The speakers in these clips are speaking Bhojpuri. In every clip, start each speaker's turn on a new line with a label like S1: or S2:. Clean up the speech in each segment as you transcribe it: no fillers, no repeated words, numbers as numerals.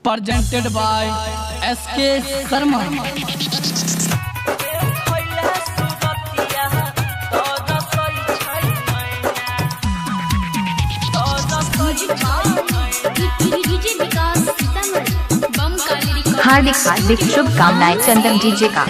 S1: presented by SK Sharma।
S2: हार्दिक हार्दिक शुभकामनाएं चंदन डीजे का।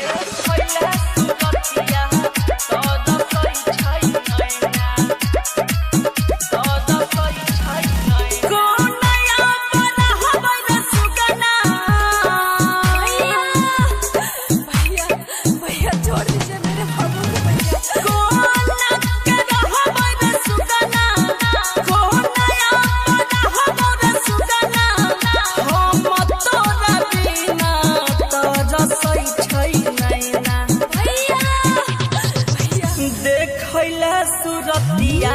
S3: सुरतिया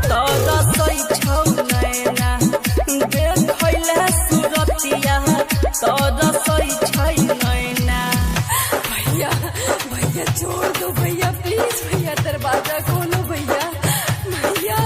S3: तो रसोई छौ नैना देखैला सुरतिया तो रसोई छै नैना।
S4: भैया भैया छोड़ दो भैया, प्लीज भैया, दरवाजा खोलो भैया। भैया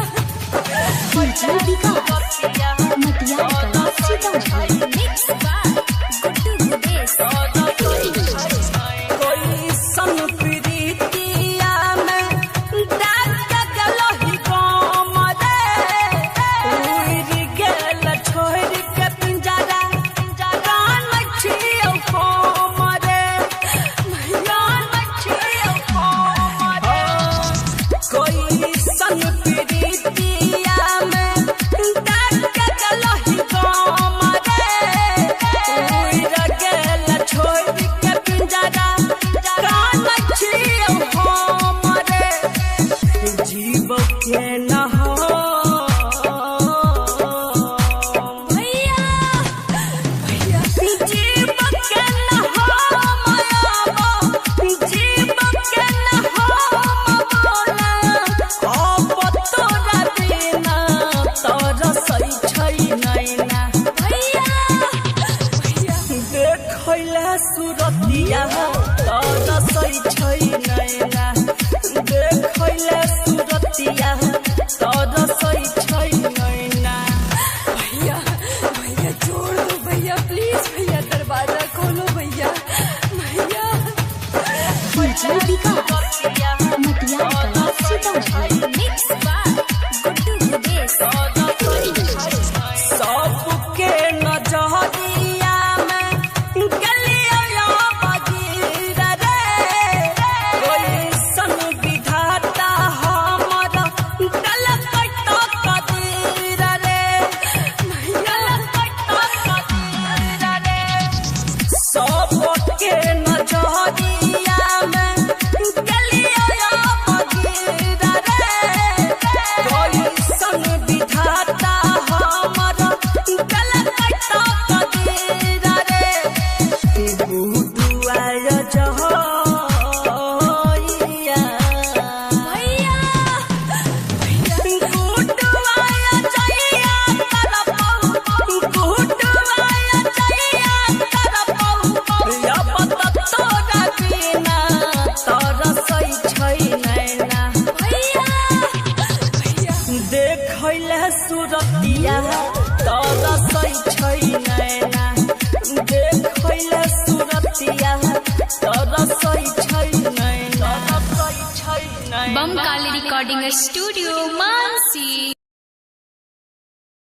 S4: सुरतिया तो रसोई छै नैना देखैला सुरतिया तो रसोई छै नैना। भैया भैया छोड़ दो भैया, प्लीज भैया, दरवाजा खोलो भैया। भैया
S3: सबके नजरिया देखैला सुरतिया तो रसोई छै नैना देखैला सुरतिया तो रसोई छै नैना।
S2: बम काली रिकॉर्डिंग स्टूडियो मानसी।